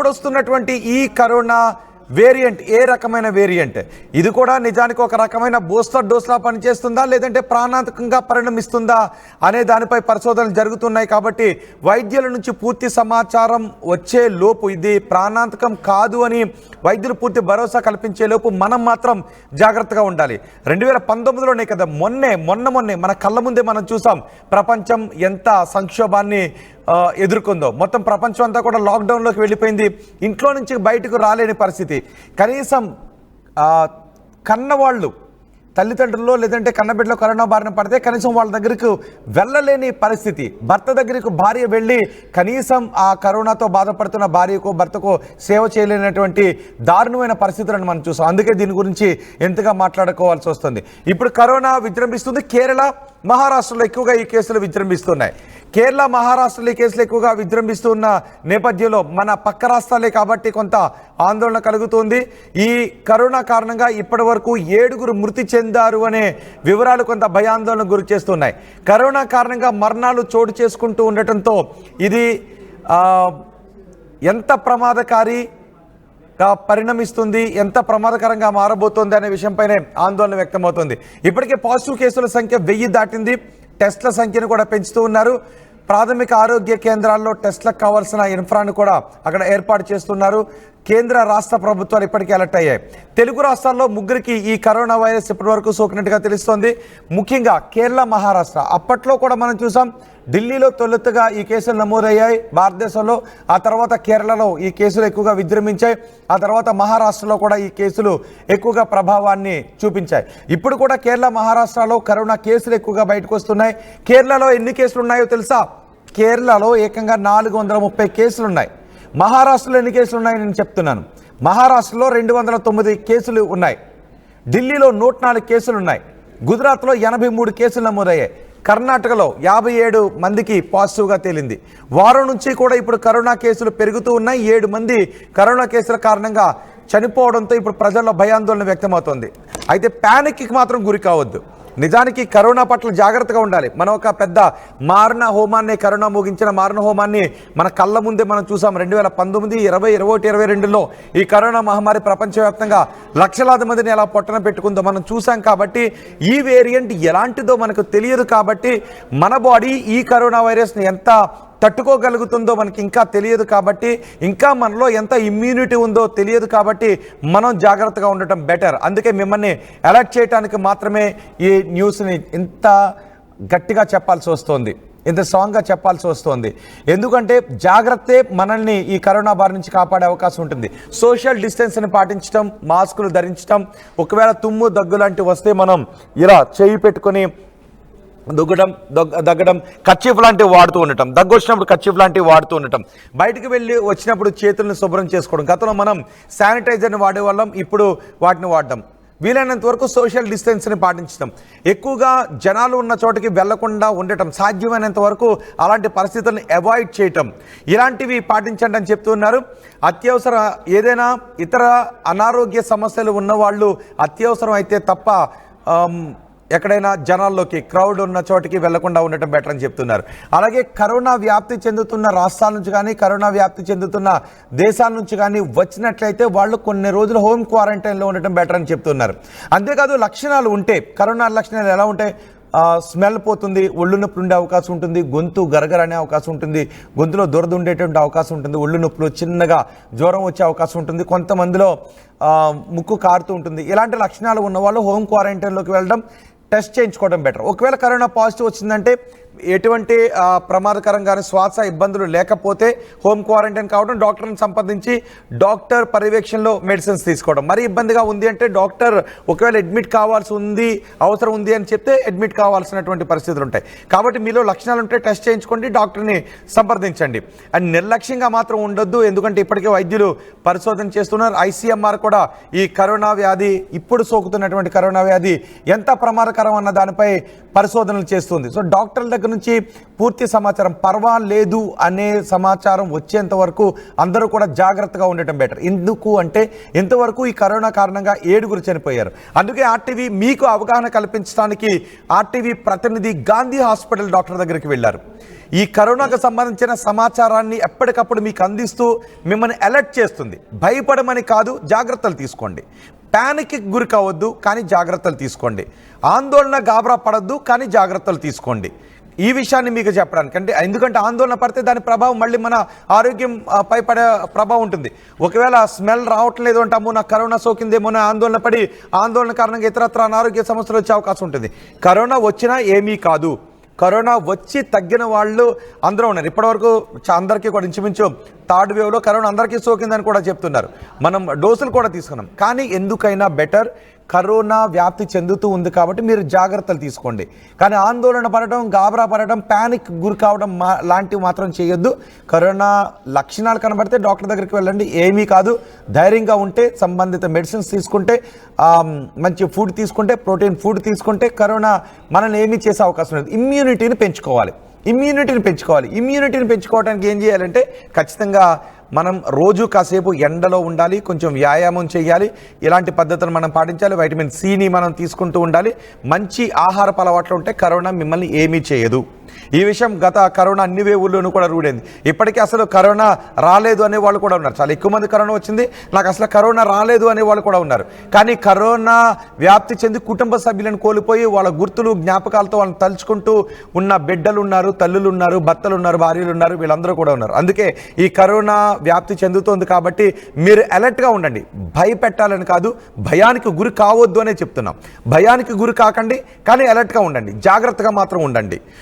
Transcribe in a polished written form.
ఇప్పుడు వస్తున్నటువంటి ఈ కరోనా వేరియంట్ ఏ రకమైన వేరియంట్? ఇది కూడా నిజానికి ఒక రకమైన బూస్టర్ డోస్లా పనిచేస్తుందా, లేదంటే ప్రాణాంతకంగా పరిణమిస్తుందా అనే దానిపై పరిశోధనలు జరుగుతున్నాయి. కాబట్టి వైద్యుల నుంచి పూర్తి సమాచారం వచ్చే లోపు ఇది ప్రాణాంతకం కాదు అని వైద్యులు పూర్తి భరోసా కల్పించే లోపు మనం మాత్రం జాగ్రత్తగా ఉండాలి. 2019లోనే కదా మొన్నే మన కళ్ళ ముందే మనం చూసాం ప్రపంచం ఎంత సంక్షోభాన్ని ఎదుర్కొందో. మొత్తం ప్రపంచం అంతా కూడా లాక్డౌన్లోకి వెళ్ళిపోయింది. ఇంట్లో నుంచి బయటకు రాలేని పరిస్థితి. కనీసం కన్నవాళ్ళు తల్లిదండ్రుల్లో లేదంటే కన్నబిడ్డలో కరోనా బారిన పడితే కనీసం వాళ్ళ దగ్గరకు వెళ్ళలేని పరిస్థితి. భర్త దగ్గరకు భార్య వెళ్ళి కనీసం ఆ కరోనాతో బాధపడుతున్న భార్యకు భర్తకు సేవ చేయలేనటువంటి దారుణమైన పరిస్థితులను మనం చూసాం. అందుకే దీని గురించి ఎంతగా మాట్లాడుకోవాల్సి వస్తుంది. ఇప్పుడు కరోనా విజృంభిస్తుంది. కేరళ, మహారాష్ట్రలో ఎక్కువగా ఈ కేసులు విజృంభిస్తున్నాయి. కేరళ, మహారాష్ట్రలో ఈ కేసులు ఎక్కువగా విజృంభిస్తున్న నేపథ్యంలో మన పక్క రాష్ట్రాలే కాబట్టి కొంత ఆందోళన కలుగుతుంది. ఈ కరోనా కారణంగా ఇప్పటి వరకు 7 మృతి చెందారు అనే వివరాలు కొంత భయాందోళనకు గురి చేస్తున్నాయి. కరోనా కారణంగా మరణాలు చోటు చేసుకుంటూ ఉండటంతో ఇది ఎంత ప్రమాదకారిగా పరిణమిస్తుంది, ఎంత ప్రమాదకరంగా మారబోతోంది అనే విషయంపైనే ఆందోళన వ్యక్తమవుతుంది. ఇప్పటికే పాజిటివ్ కేసుల సంఖ్య 1000 దాటింది. టెస్ట్ల సంఖ్యను కూడా పెంచుతూ ఉన్నారు. ప్రాథమిక ఆరోగ్య కేంద్రాల్లో టెస్ట్లకు కావాల్సిన ఇన్ఫ్రాను కూడా అక్కడ ఏర్పాటు చేస్తున్నారు. కేంద్ర రాష్ట్ర ప్రభుత్వాలు ఇప్పటికే అలర్ట్ అయ్యాయి. తెలుగు రాష్ట్రాల్లో 3కి ఈ కరోనా వైరస్ ఇప్పటివరకు సోకినట్టుగా తెలుస్తోంది. ముఖ్యంగా కేరళ, మహారాష్ట్ర. అప్పట్లో కూడా మనం చూసాం ఢిల్లీలో తొలుతగా ఈ కేసులు నమోదయ్యాయి భారతదేశంలో. ఆ తర్వాత కేరళలో ఈ కేసులు ఎక్కువగా విజృంభించాయి. ఆ తర్వాత మహారాష్ట్రలో కూడా ఈ కేసులు ఎక్కువగా ప్రభావాన్ని చూపించాయి. ఇప్పుడు కూడా కేరళ, మహారాష్ట్రలో కరోనా కేసులు ఎక్కువగా బయటకు వస్తున్నాయి. కేరళలో ఎన్ని కేసులు ఉన్నాయో తెలుసా? కేరళలో ఏకంగా 430 కేసులు ఉన్నాయి. మహారాష్ట్రలో ఎన్ని కేసులు ఉన్నాయని నేను చెప్తున్నాను. మహారాష్ట్రలో 209 కేసులు ఉన్నాయి. ఢిల్లీలో 104 కేసులు ఉన్నాయి. గుజరాత్లో 83 కేసులు నమోదయ్యాయి. కర్ణాటకలో 57 మందికి పాజిటివ్గా తేలింది. వారం నుంచి కూడా ఇప్పుడు కరోనా కేసులు పెరుగుతూ ఉన్నాయి. 7 మంది కరోనా కేసుల కారణంగా చనిపోవడంతో ఇప్పుడు ప్రజల్లో భయాందోళన వ్యక్తమవుతోంది. అయితే ప్యానిక్కి మాత్రం గురి కావద్దు. నిజానికి కరోనా పట్ల జాగ్రత్తగా ఉండాలి. మనం ఒక పెద్ద మారణ హోమాన్ని, కరోనా ముగించిన మారణ హోమాన్ని మన కళ్ళ ముందే మనం చూసాం. 2019, 20, 21, 22లో ఈ కరోనా మహమ్మారి ప్రపంచవ్యాప్తంగా లక్షలాది మందిని ఎలా పొట్టన పెట్టుకుందో మనం చూసాం. కాబట్టి ఈ వేరియంట్ ఎలాంటిదో మనకు తెలియదు. కాబట్టి మన బాడీ ఈ కరోనా వైరస్ని ఎంత తట్టుకోగలుగుతుందో మనకి ఇంకా తెలియదు. కాబట్టి ఇంకా మనలో ఎంత ఇమ్యూనిటీ ఉందో తెలియదు. కాబట్టి మనం జాగ్రత్తగా ఉండటం బెటర్. అందుకే మిమ్మల్ని అలర్ట్ చేయడానికి మాత్రమే ఈ న్యూస్ని ఇంత గట్టిగా చెప్పాల్సి వస్తుంది, ఇంత స్ట్రాంగ్గా చెప్పాల్సి వస్తుంది. ఎందుకంటే జాగ్రత్తే మనల్ని ఈ కరోనా బారి నుంచి కాపాడే అవకాశం ఉంటుంది. సోషల్ డిస్టెన్స్ని పాటించడం, మాస్కులు ధరించడం, ఒకవేళ తుమ్ము దగ్గు లాంటివి వస్తే మనం ఇలా చేయి పెట్టుకొని దగ్గడం, కర్చీఫ్ లాంటివి వాడుతూ ఉండటం, దగ్గు వచ్చినప్పుడు కర్చీఫ్ లాంటివి వాడుతూ ఉండటం, బయటకు వెళ్ళి వచ్చినప్పుడు చేతులను శుభ్రం చేసుకోవడం. గతంలో మనం శానిటైజర్ని వాడేవాళ్ళం, ఇప్పుడు వాటిని వాడడం. వీలైనంత వరకు సోషల్ డిస్టెన్స్ని పాటించడం, ఎక్కువగా జనాలు ఉన్న చోటకి వెళ్లకుండా ఉండటం, సాధ్యమైనంత వరకు అలాంటి పరిస్థితులను అవాయిడ్ చేయటం, ఇలాంటివి పాటించండి అని చెప్తున్నారు. అత్యవసర ఏదైనా ఇతర అనారోగ్య సమస్యలు ఉన్నవాళ్ళు అత్యవసరం అయితే తప్ప ఎక్కడైనా జనాల్లోకి, క్రౌడ్ ఉన్న చోటికి వెళ్లకుండా ఉండటం బెటర్ అని చెప్తున్నారు. అలాగే కరోనా వ్యాప్తి చెందుతున్న రాష్ట్రాల నుంచి కానీ, కరోనా వ్యాప్తి చెందుతున్న దేశాల నుంచి కానీ వచ్చినట్లయితే వాళ్ళు కొన్ని రోజులు హోమ్ క్వారంటైన్లో ఉండటం బెటర్ అని చెప్తున్నారు. అంతేకాదు లక్షణాలు ఉంటే, కరోనా లక్షణాలు ఎలా ఉంటాయి? స్మెల్ పోతుంది, ఒళ్ళు నొప్పులు ఉండే అవకాశం ఉంటుంది, గొంతు గరగర అనే అవకాశం ఉంటుంది, గొంతులో దురద ఉండేటువంటి అవకాశం ఉంటుంది, ఒళ్ళు నొప్పులు, చిన్నగా జ్వరం వచ్చే అవకాశం ఉంటుంది, కొంతమందిలో ముక్కు కారుతూ ఉంటుంది. ఇలాంటి లక్షణాలు ఉన్న వాళ్ళు హోమ్ క్వారంటైన్లోకి వెళ్ళడం, టెస్ట్ చేయించుకోవడం బెటర్. ఒకవేళ కరోనా పాజిటివ్ వచ్చిందంటే ఎటువంటి ప్రమాదకరంగానే శ్వాస ఇబ్బందులు లేకపోతే హోమ్ క్వారంటైన్ కావడం, డాక్టర్ని సంప్రదించి డాక్టర్ పర్యవేక్షణలో మెడిసిన్స్ తీసుకోవడం. మరి ఇబ్బందిగా ఉంది అంటే డాక్టర్ ఒకవేళ అడ్మిట్ కావాల్సి ఉంది, అవసరం ఉంది అని చెప్తే అడ్మిట్ కావాల్సినటువంటి పరిస్థితులు ఉంటాయి. కాబట్టి మీలో లక్షణాలు ఉంటే టెస్ట్ చేయించుకోండి, డాక్టర్ని సంప్రదించండి. అండ్ నిర్లక్ష్యంగా మాత్రం ఉండొద్దు. ఎందుకంటే ఇప్పటికే వైద్యులు పరిశోధన చేస్తున్నారు. ICMR కూడా ఈ కరోనా వ్యాధి, ఇప్పుడు సోకుతున్నటువంటి కరోనా వ్యాధి ఎంత ప్రమాదకరం అన్న దానిపై పరిశోధనలు చేస్తుంది. సో డాక్టర్ల దగ్గర దగ్గర నుంచి పూర్తి సమాచారం పర్వాలేదు అనే సమాచారం వచ్చేంత వరకు అందరూ కూడా జాగ్రత్తగా ఉండటం బెటర్. ఎందుకు అంటే ఇంతవరకు ఈ కరోనా కారణంగా 7 చనిపోయారు. అందుకే ఆర్టీవీ మీకు అవగాహన కల్పించడానికి ఆర్టీవీ ప్రతినిధి గాంధీ హాస్పిటల్ డాక్టర్ దగ్గరికి వెళ్ళారు. ఈ కరోనాకు సంబంధించిన సమాచారాన్ని ఎప్పటికప్పుడు మీకు అందిస్తూ మిమ్మల్ని అలర్ట్ చేస్తుంది. భయపడమని కాదు, జాగ్రత్తలు తీసుకోండి. ప్యానిక్కి గురి కావద్దు, కానీ జాగ్రత్తలు తీసుకోండి. ఆందోళన గాబరా పడద్దు, కానీ జాగ్రత్తలు తీసుకోండి. ఈ విషయాన్ని మీకు చెప్పడానికి ఎందుకంటే ఆందోళన పడితే దాని ప్రభావం మళ్ళీ మన ఆరోగ్యం పై పడే ప్రభావం ఉంటుంది. ఒకవేళ స్మెల్ రావట్లేదు అంటే అమ్మో నాకు కరోనా సోకిందేమో ఆందోళన పడి ఆందోళన కారణంగా ఇతరత్ర అనారోగ్య సమస్యలు వచ్చే అవకాశం ఉంటుంది. కరోనా వచ్చినా ఏమీ కాదు. కరోనా వచ్చి తగ్గిన వాళ్ళు అందరూ ఉన్నారు. ఇప్పటివరకు అందరికీ కూడా ఇంచుమించు థర్డ్ వేవ్లో కరోనా అందరికీ సోకిందని కూడా చెప్తున్నారు. మనం డోసులు కూడా తీసుకున్నాం. కానీ ఎందుకైనా బెటర్, కరోనా వ్యాప్తి చెందుతూ ఉంది కాబట్టి మీరు జాగ్రత్తలు తీసుకోండి. కానీ ఆందోళన పడటం, గాబరా పడటం, ప్యానిక్ గురి కావడం లాంటివి మాత్రం చేయొద్దు. కరోనా లక్షణాలు కనబడితే డాక్టర్ దగ్గరికి వెళ్ళండి, ఏమీ కాదు. ధైర్యంగా ఉంటే సంబంధిత మెడిసిన్స్ తీసుకుంటే, మంచి ఫుడ్ తీసుకుంటే, ప్రోటీన్ ఫుడ్ తీసుకుంటే కరోనా మనల్ని ఏమీ చేసే అవకాశం లేదు. ఇమ్యూనిటీని పెంచుకోవాలి. ఇమ్యూనిటీని పెంచుకోవడానికి ఏం చేయాలంటే ఖచ్చితంగా మనం రోజు కాసేపు ఎండలో ఉండాలి, కొంచెం వ్యాయామం చేయాలి. ఇలాంటి పద్ధతులు మనం పాటించాలి. వైటమిన్ సిని మనం తీసుకుంటూ ఉండాలి. మంచి ఆహారపు అలవాట్లు ఉంటే కరోనా మిమ్మల్ని ఏమీ చేయదు. ఈ విషయం గత కరోనా అన్ని వేవుల్లోనూ కూడా రూఢైంది. ఇప్పటికీ అసలు కరోనా రాలేదు అనే వాళ్ళు కూడా ఉన్నారు. చాలా ఎక్కువ మంది కరోనా వచ్చింది, నాకు అసలు కరోనా రాలేదు అనే వాళ్ళు కూడా ఉన్నారు. కానీ కరోనా వ్యాప్తి చెంది కుటుంబ సభ్యులను కోల్పోయి వాళ్ళ గుర్తులు, జ్ఞాపకాలతో వాళ్ళని తలుచుకుంటూ ఉన్న బిడ్డలు ఉన్నారు, తల్లులు ఉన్నారు, భర్తలు ఉన్నారు, భార్యలు ఉన్నారు, వీళ్ళందరూ కూడా ఉన్నారు. అందుకే ఈ కరోనా వ్యాప్తి చెందుతోంది కాబట్టి మీరు అలర్ట్గా ఉండండి. భయపెట్టాలని కాదు, భయానికి గురి కావద్దు అనే చెప్తున్నాం. భయానికి గురి కాకండి, కానీ అలర్ట్గా ఉండండి, జాగ్రత్తగా మాత్రం ఉండండి.